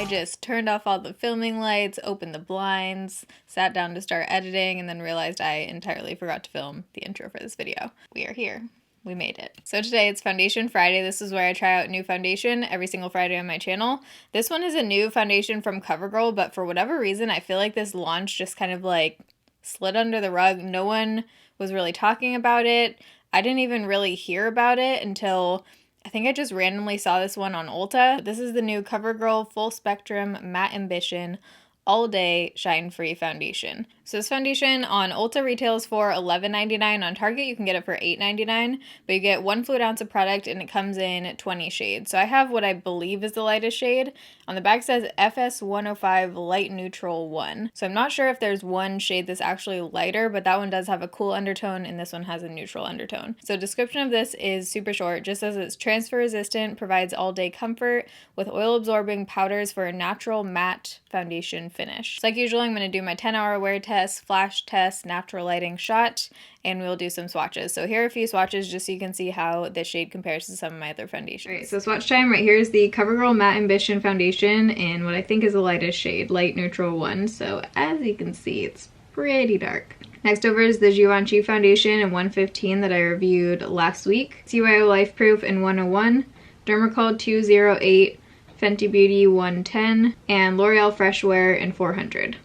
I just turned off all the filming lights, opened the blinds, sat down to start editing, and then realized I entirely forgot to film the intro for this video. We are here. We made it. So today it's Foundation Friday. This is where I try out new foundation every single Friday on my channel. This one is a new foundation from CoverGirl, but for whatever reason, I feel like this launch just kind of like slid under the rug. No one was really talking about it. I didn't even really hear about it until I think I just randomly saw this one on Ulta. This is the new CoverGirl Full Spectrum Matte Ambition All Day Shine Free Foundation. So this foundation on Ulta retails for $11.99. On Target you can get it for $8.99, but you get 1 fluid ounce of product and it comes in 20 shades. So I have what I believe is the lightest shade. On the back it says FS105 Light Neutral 1. So I'm not sure if there's one shade that's actually lighter, but that one does have a cool undertone and this one has a neutral undertone. So description of this is super short. It just says it's transfer resistant, provides all day comfort with oil absorbing powders for a natural matte foundation finish. So like usual, I'm going to do my 10-hour wear test, flash test, natural lighting shot, and we'll do some swatches. So here are a few swatches just so you can see how this shade compares to some of my other foundations. Alright, so swatch time. Right here is the CoverGirl Matte Ambition Foundation in what I think is the lightest shade, Light Neutral 1. So as you can see, it's pretty dark. Next over is the Givenchy Foundation in 115 that I reviewed last week. CYO Life Proof in 101, Dermacol 208, Fenty Beauty 110, and L'Oreal Fresh Wear in 400.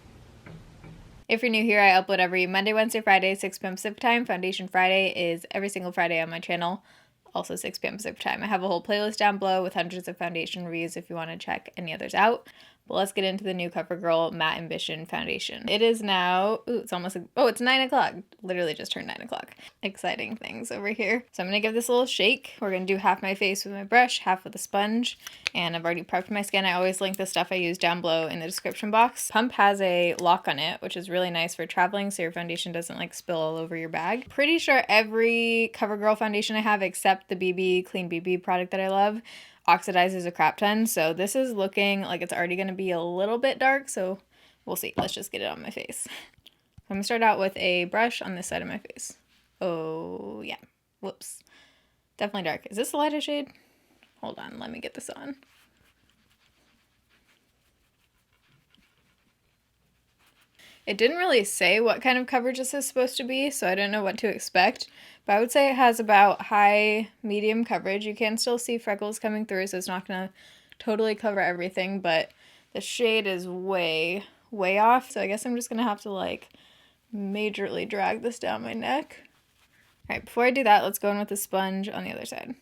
If you're new here, I upload every Monday, Wednesday, Friday, 6 p.m. Pacific time. Foundation Friday is every single Friday on my channel, also 6 p.m. Pacific time. I have a whole playlist down below with hundreds of foundation reviews if you want to check any others out. But let's get into the new CoverGirl Matte Ambition Foundation. It is now, it's almost, it's 9 o'clock. Literally just turned 9 o'clock. Exciting things over here. So I'm going to give this a little shake. We're going to do half my face with my brush, half with a sponge. And I've already prepped my skin. I always link the stuff I use down below in the description box. Pump has a lock on it, which is really nice for traveling so your foundation doesn't like spill all over your bag. Pretty sure every CoverGirl foundation I have except the BB Clean BB product that I love oxidizes a crap ton, so this is looking like it's already going to be a little bit dark, so we'll see. Let's just get it on my face. I'm going to start out with a brush on this side of my face. Oh yeah, whoops. Definitely dark. Is this the lighter shade? Hold on, let me get this on. It didn't really say what kind of coverage this is supposed to be, so I didn't know what to expect. But I would say it has about high, medium coverage. You can still see freckles coming through, so it's not going to totally cover everything, but the shade is way, way off. So I guess I'm just going to have to like majorly drag this down my neck. All right, before I do that, let's go in with the sponge on the other side.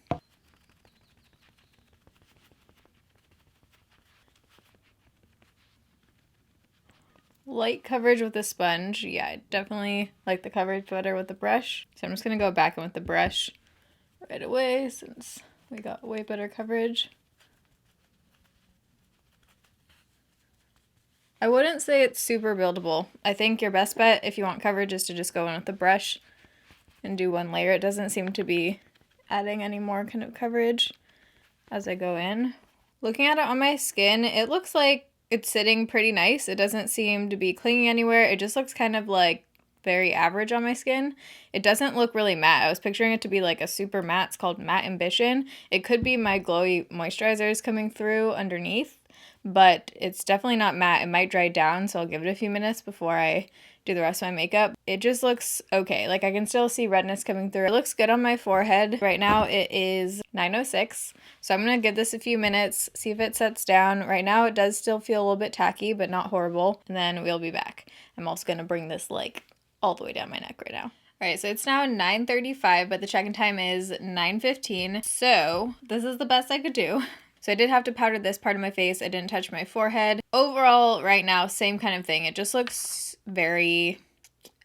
Light coverage with the sponge. Yeah, I definitely like the coverage better with the brush. So I'm just going to go back in with the brush right away since we got way better coverage. I wouldn't say it's super buildable. I think your best bet if you want coverage is to just go in with the brush and do one layer. It doesn't seem to be adding any more kind of coverage as I go in. Looking at it on my skin, it looks like it's sitting pretty nice. It doesn't seem to be clinging anywhere. It just looks kind of like very average on my skin. It doesn't look really matte. I was picturing it to be like a super matte. It's called Matte Ambition. It could be my glowy moisturizers coming through underneath, but it's definitely not matte. It might dry down, so I'll give it a few minutes before I do the rest of my makeup. It just looks okay. Like I can still see redness coming through. It looks good on my forehead. Right now it is 9:06. So I'm going to give this a few minutes, see if it sets down. Right now it does still feel a little bit tacky, but not horrible. And then we'll be back. I'm also going to bring this like all the way down my neck right now. All right, so it's now 9:35, but the check-in time is 9:15. So this is the best I could do. So I did have to powder this part of my face. I didn't touch my forehead. Overall, right now, same kind of thing. It just looks very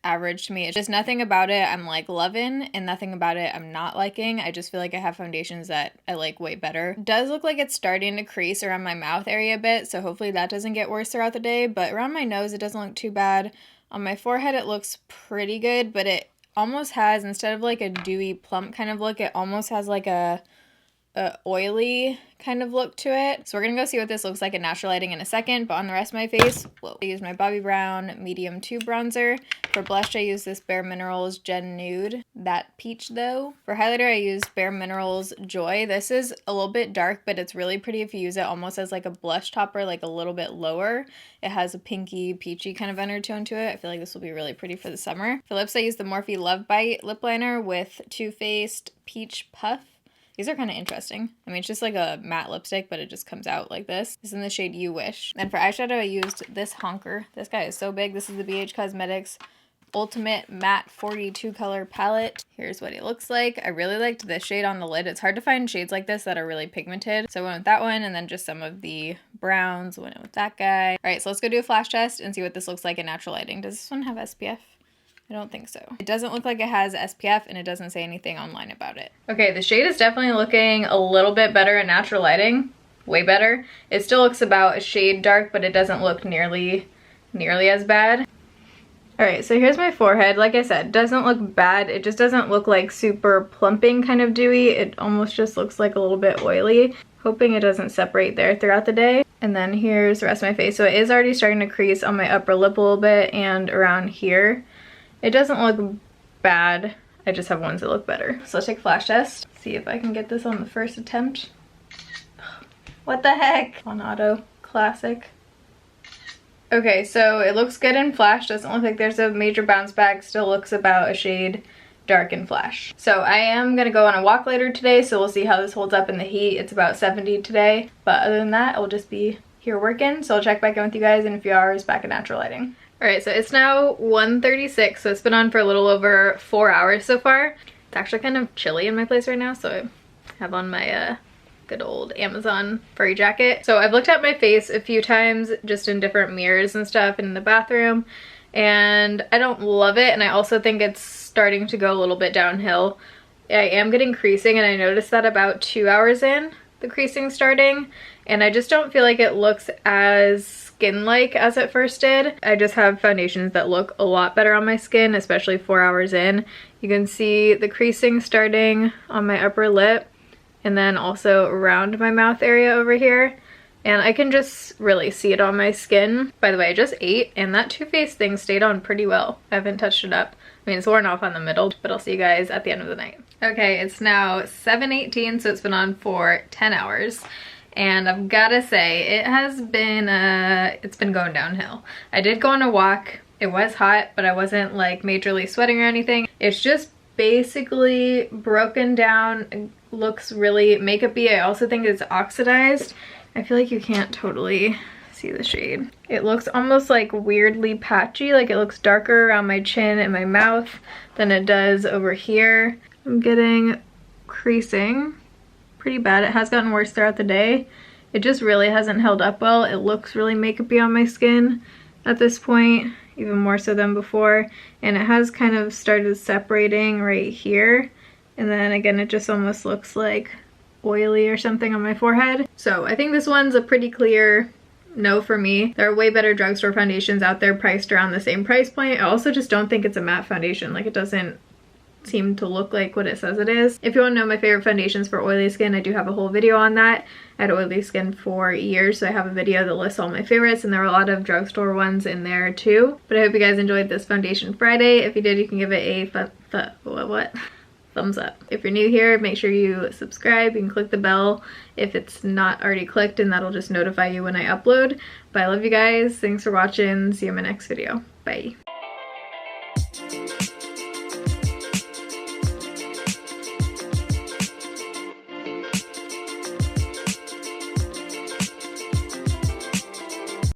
average to me. It's just nothing about it I'm like loving and nothing about it I'm not liking. I just feel like I have foundations that I like way better. It does look like it's starting to crease around my mouth area a bit, so hopefully that doesn't get worse throughout the day, but around my nose it doesn't look too bad. On my forehead it looks pretty good, but it almost has, instead of like a dewy plump kind of look, it almost has like a oily kind of look to it. So we're gonna go see what this looks like in natural lighting in a second, but on the rest of my face, whoa. I use my Bobbi Brown medium 2 bronzer. For blush, I use this Bare Minerals Gen Nude, that peach though. For highlighter, I used Bare Minerals Joy. This is a little bit dark, but it's really pretty if you use it almost as like a blush topper, like a little bit lower. It has a pinky, peachy kind of undertone to it. I feel like this will be really pretty for the summer. For lips, I use the Morphe Love Bite lip liner with Too Faced Peach Puff. These are kind of interesting. I mean, it's just like a matte lipstick, but it just comes out like this. This is in the shade You Wish. Then for eyeshadow, I used this honker. This guy is so big. This is the BH Cosmetics Ultimate Matte 42 color palette. Here's what it looks like. I really liked this shade on the lid. It's hard to find shades like this that are really pigmented. So I went with that one, and then just some of the browns. Went with that guy. All right, so let's go do a flash test and see what this looks like in natural lighting. Does this one have SPF? I don't think so. It doesn't look like it has SPF, and it doesn't say anything online about it. Okay, the shade is definitely looking a little bit better in natural lighting. Way better. It still looks about a shade dark, but it doesn't look nearly as bad. All right, so here's my forehead. Like I said, doesn't look bad. It just doesn't look like super plumping kind of dewy. It almost just looks like a little bit oily. Hoping it doesn't separate there throughout the day. And then here's the rest of my face. So it is already starting to crease on my upper lip a little bit and around here. It doesn't look bad. I just have ones that look better. So let's take a flash test. See if I can get this on the first attempt. What the heck? On auto, classic. Okay, so it looks good in flash. Doesn't look like there's a major bounce back. Still looks about a shade dark in flash. So I am gonna go on a walk later today, so we'll see how this holds up in the heat. It's about 70 today. But other than that, I'll just be here working. So I'll check back in with you guys in a few hours back in natural lighting. Alright, so it's now 1:36, so it's been on for a little over 4 hours so far. It's actually kind of chilly in my place right now, so I have on my good old Amazon furry jacket. So I've looked at my face a few times just in different mirrors and stuff in the bathroom, and I don't love it, and I also think it's starting to go a little bit downhill. I am getting creasing, and I noticed that about 2 hours in, the creasing starting, and I just don't feel like it looks as skin-like as it first did. I just have foundations that look a lot better on my skin, especially 4 hours in. You can see the creasing starting on my upper lip and then also around my mouth area over here. And I can just really see it on my skin. By the way, I just ate and that Too Faced thing stayed on pretty well. I haven't touched it up. I mean, it's worn off on the middle, but I'll see you guys at the end of the night. Okay, it's now 7:18, so it's been on for 10 hours. And I've gotta say, it has been, it's been going downhill. I did go on a walk. It was hot, but I wasn't like majorly sweating or anything. It's just basically broken down, looks really makeup-y. I also think it's oxidized. I feel like you can't totally see the shade. It looks almost like weirdly patchy, like it looks darker around my chin and my mouth than it does over here. I'm getting creasing pretty bad. It has gotten worse throughout the day. It just really hasn't held up well. It looks really makeup-y on my skin at this point, even more so than before. And it has kind of started separating right here. And then again, it just almost looks like oily or something on my forehead. So I think this one's a pretty clear no for me. There are way better drugstore foundations out there priced around the same price point. I also just don't think it's a matte foundation. Like, it doesn't seem to look like what it says it is. If you want to know my favorite foundations for oily skin, I do have a whole video on that. I had oily skin for years, so I have a video that lists all my favorites, and there are a lot of drugstore ones in there too. But I hope you guys enjoyed this Foundation Friday. If you did, you can give it a thumbs up. If you're new here, make sure you subscribe. You can click the bell if it's not already clicked, and that'll just notify you when I upload. But I love you guys. Thanks for watching. See you in my next video. Bye.